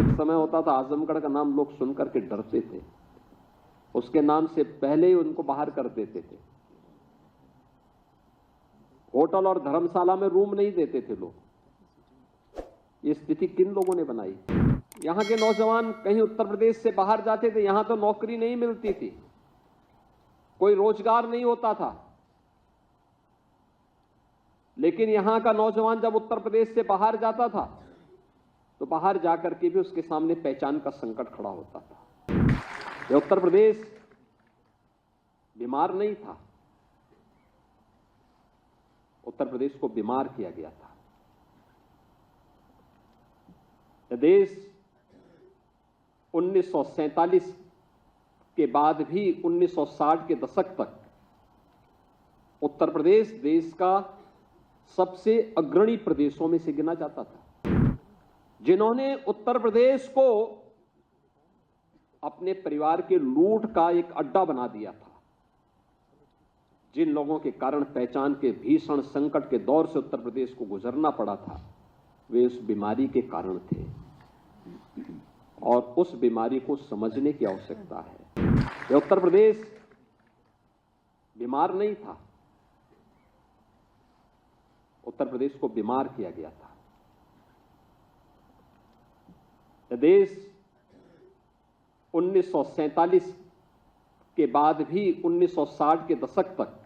एक समय होता था आजमगढ़ का नाम लोग सुनकर के डरते थे, उसके नाम से पहले ही उनको बाहर कर देते थे। होटल और धर्मशाला में रूम नहीं देते थे लोग। ये स्थिति किन लोगों ने बनाई? यहां के नौजवान कहीं उत्तर प्रदेश से बाहर जाते थे, यहां तो नौकरी नहीं मिलती थी, कोई रोजगार नहीं होता था। लेकिन यहां का नौजवान जब उत्तर प्रदेश से बाहर जाता था तो बाहर जाकर के भी उसके सामने पहचान का संकट खड़ा होता था। ये उत्तर प्रदेश बीमार नहीं था, उत्तर प्रदेश को बीमार किया गया था। यह देश 1947 के बाद भी 1960 के दशक तक उत्तर प्रदेश देश का सबसे अग्रणी प्रदेशों में से गिना जाता था। जिन्होंने उत्तर प्रदेश को अपने परिवार के लूट का एक अड्डा बना दिया था, जिन लोगों के कारण पहचान के भीषण संकट के दौर से उत्तर प्रदेश को गुजरना पड़ा था, वे उस बीमारी के कारण थे और उस बीमारी को समझने की आवश्यकता है। यह उत्तर प्रदेश बीमार नहीं था, उत्तर प्रदेश को बीमार किया गया था। यह देश 1947 के बाद भी 1960 के दशक तक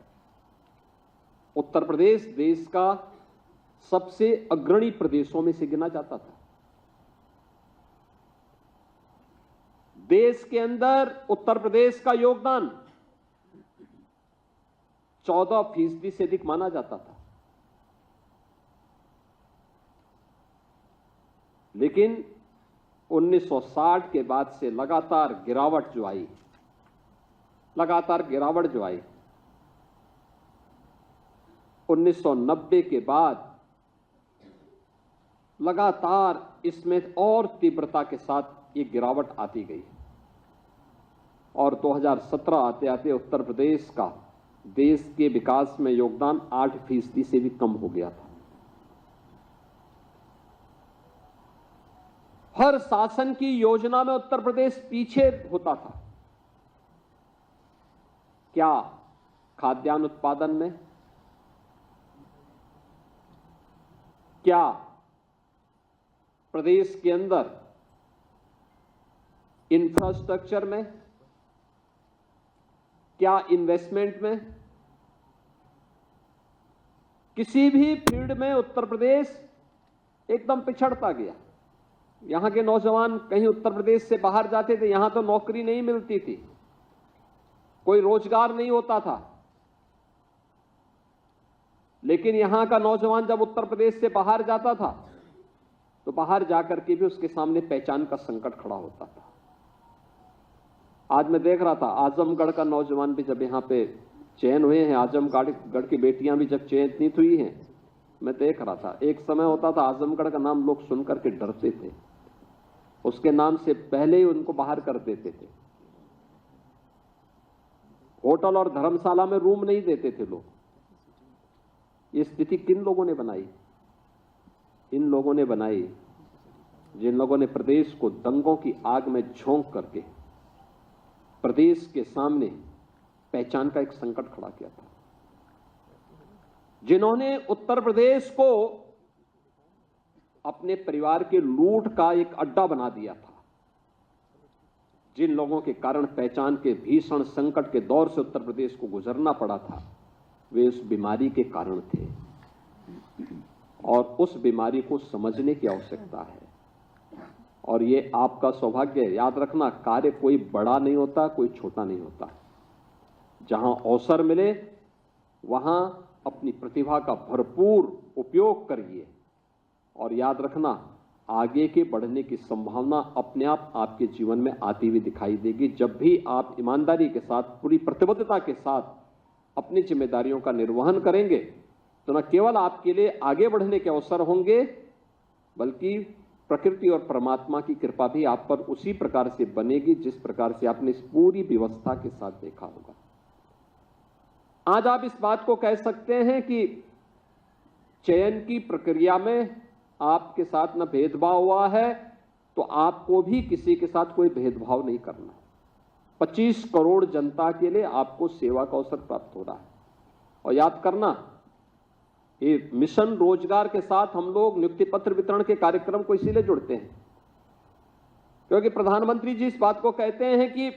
उत्तर प्रदेश देश का सबसे अग्रणी प्रदेशों में से गिना जाता था। देश के अंदर उत्तर प्रदेश का योगदान 14% से अधिक माना जाता था। लेकिन 1960 के बाद से लगातार गिरावट जो आई, 1990 के बाद लगातार इसमें और तीव्रता के साथ ये गिरावट आती गई और 2017 आते आते उत्तर प्रदेश का देश के विकास में योगदान 8% से भी कम हो गया था। हर शासन की योजना में उत्तर प्रदेश पीछे होता था। क्या खाद्यान्न उत्पादन में, क्या प्रदेश के अंदर इंफ्रास्ट्रक्चर में, क्या इन्वेस्टमेंट में, किसी भी फील्ड में उत्तर प्रदेश एकदम पिछड़ता गया। यहां के नौजवान कहीं उत्तर प्रदेश से बाहर जाते थे, यहां तो नौकरी नहीं मिलती थी, कोई रोजगार नहीं होता था। लेकिन यहां का नौजवान जब उत्तर प्रदेश से बाहर जाता था तो बाहर जाकर के भी उसके सामने पहचान का संकट खड़ा होता था। आज मैं देख रहा था आजमगढ़ का नौजवान भी जब यहां पे चयन हुए हैं, आजमगढ़ की बेटियां भी जब चयनित हुई हैं, मैं देख रहा था एक समय होता था आजमगढ़ का नाम लोग सुनकर के डरते थे, उसके नाम से पहले ही उनको बाहर कर देते थे। होटल और धर्मशाला में रूम नहीं देते थे लोग। ये स्थिति किन लोगों ने बनाई? इन लोगों ने बनाई जिन लोगों ने प्रदेश को दंगों की आग में झोंक करके प्रदेश के सामने पहचान का एक संकट खड़ा किया था, जिन्होंने उत्तर प्रदेश को अपने परिवार के लूट का एक अड्डा बना दिया था, जिन लोगों के कारण पहचान के भीषण संकट के दौर से उत्तर प्रदेश को गुजरना पड़ा था, वे उस बीमारी के कारण थे और उस बीमारी को समझने की आवश्यकता है। और ये आपका सौभाग्य है, याद रखना, कार्य कोई बड़ा नहीं होता, कोई छोटा नहीं होता। जहां अवसर मिले वहां अपनी प्रतिभा का भरपूर उपयोग करिए और याद रखना, आगे के बढ़ने की संभावना अपने आप आपके जीवन में आती हुई दिखाई देगी जब भी आप ईमानदारी के साथ, पूरी प्रतिबद्धता के साथ अपनी जिम्मेदारियों का निर्वहन करेंगे। तो न केवल आपके लिए आगे बढ़ने के अवसर होंगे, बल्कि प्रकृति और परमात्मा की कृपा भी आप पर उसी प्रकार से बनेगी जिस प्रकार से आपने इस पूरी व्यवस्था के साथ देखा होगा। आज आप इस बात को कह सकते हैं कि चयन की प्रक्रिया में आपके साथ न भेदभाव हुआ है, तो आपको भी किसी के साथ कोई भेदभाव नहीं करना है। 25 करोड़ जनता के लिए आपको सेवा का अवसर प्राप्त हो रहा है। और याद करना, ये मिशन रोजगार के साथ हम लोग नियुक्ति पत्र वितरण के कार्यक्रम को इसीलिए जुड़ते हैं क्योंकि प्रधानमंत्री जी इस बात को कहते हैं कि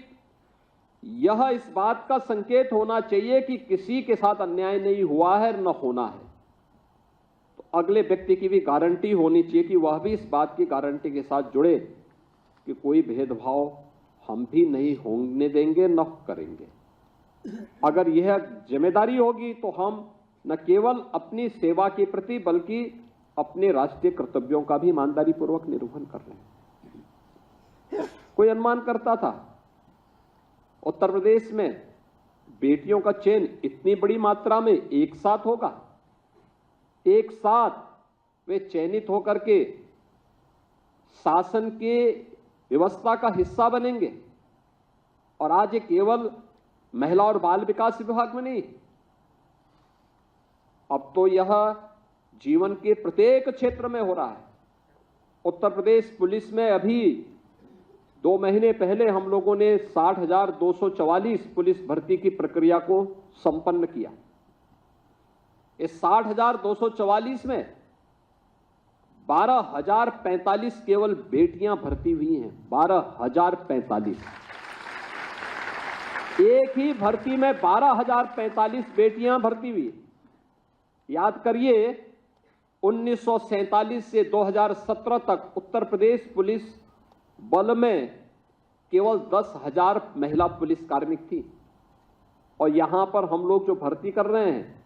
यह इस बात का संकेत होना चाहिए कि किसी के साथ अन्याय नहीं हुआ है, न होना है। तो अगले व्यक्ति की भी गारंटी होनी चाहिए कि वह भी इस बात की गारंटी के साथ जुड़े कि कोई भेदभाव हम भी नहीं होने देंगे, न करेंगे। अगर यह जिम्मेदारी होगी तो हम न केवल अपनी सेवा के प्रति बल्कि अपने राष्ट्रीय कर्तव्यों का भी ईमानदारी पूर्वक निर्वहन कर रहे हैं। कोई अनुमान करता था उत्तर प्रदेश में बेटियों का चयन इतनी बड़ी मात्रा में एक साथ होगा, एक साथ वे चयनित होकर के शासन के व्यवस्था का हिस्सा बनेंगे। और आज ये केवल महिला और बाल विकास विभाग में नहीं, अब तो यह जीवन के प्रत्येक क्षेत्र में हो रहा है। उत्तर प्रदेश पुलिस में अभी 2 महीने पहले हम लोगों ने 60,244 पुलिस भर्ती की प्रक्रिया को संपन्न किया। इस 60,244 में 12,045 केवल बेटियां भर्ती हुई हैं। 12,045, एक ही भर्ती में 12,045 बेटियां भर्ती हुई। याद करिए, 1947 से 2017 तक उत्तर प्रदेश पुलिस बल में केवल 10,000 महिला पुलिस कार्मिक थी। और यहां पर हम लोग जो भर्ती कर रहे हैं,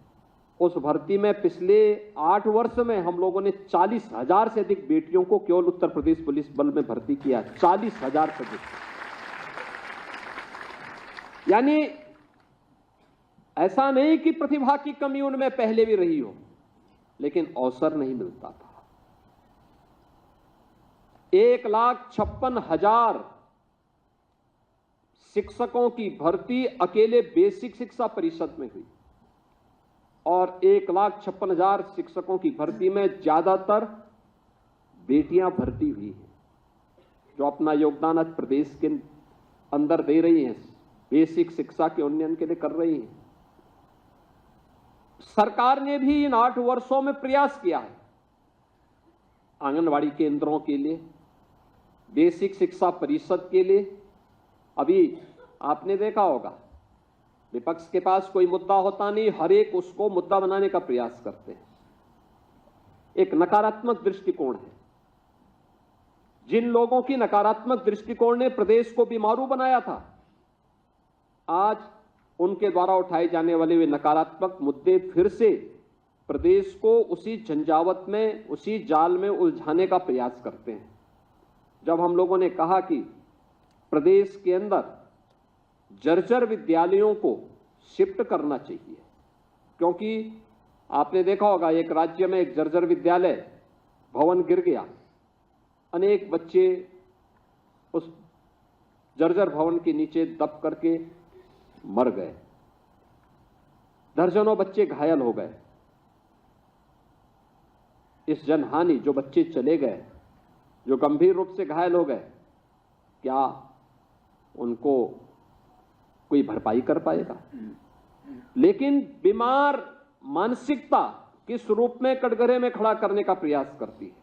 उस भर्ती में पिछले 8 वर्ष में हम लोगों ने 40,000 से अधिक बेटियों को केवल उत्तर प्रदेश पुलिस बल में भर्ती किया। 40,000 से अधिक। यानी ऐसा नहीं कि प्रतिभा की कमी उनमें पहले भी रही हो, लेकिन अवसर नहीं मिलता था। 1,56,000 शिक्षकों की भर्ती अकेले बेसिक शिक्षा परिषद में हुई और 1,56,000 शिक्षकों की भर्ती में ज्यादातर बेटियां भर्ती हुई हैं, जो अपना योगदान आज प्रदेश के अंदर दे रही हैं, बेसिक शिक्षा के उन्नयन के लिए कर रही हैं। सरकार ने भी इन 8 वर्षों में प्रयास किया है। आंगनवाड़ी केंद्रों के लिए, बेसिक शिक्षा परिषद के लिए। अभी आपने देखा होगा, विपक्ष के पास कोई मुद्दा होता नहीं, हर एक उसको मुद्दा बनाने का प्रयास करते हैं। एक नकारात्मक दृष्टिकोण है। जिन लोगों की नकारात्मक दृष्टिकोण ने प्रदेश को बीमारू बनाया था, आज उनके द्वारा उठाए जाने वाले वे नकारात्मक मुद्दे फिर से प्रदेश को उसी झंझावत में, उसी जाल में उलझाने का प्रयास करते हैं। जब हम लोगों ने कहा कि प्रदेश के अंदर जर्जर विद्यालयों को शिफ्ट करना चाहिए, क्योंकि आपने देखा होगा एक राज्य में एक जर्जर विद्यालय भवन गिर गया, अनेक बच्चे उस जर्जर भवन के नीचे दब करके मर गए, दर्जनों बच्चे घायल हो गए। इस जनहानि, जो बच्चे चले गए, जो गंभीर रूप से घायल हो गए, क्या उनको कोई भरपाई कर पाएगा? लेकिन बीमार मानसिकता किस रूप में कटघरे में खड़ा करने का प्रयास करती है।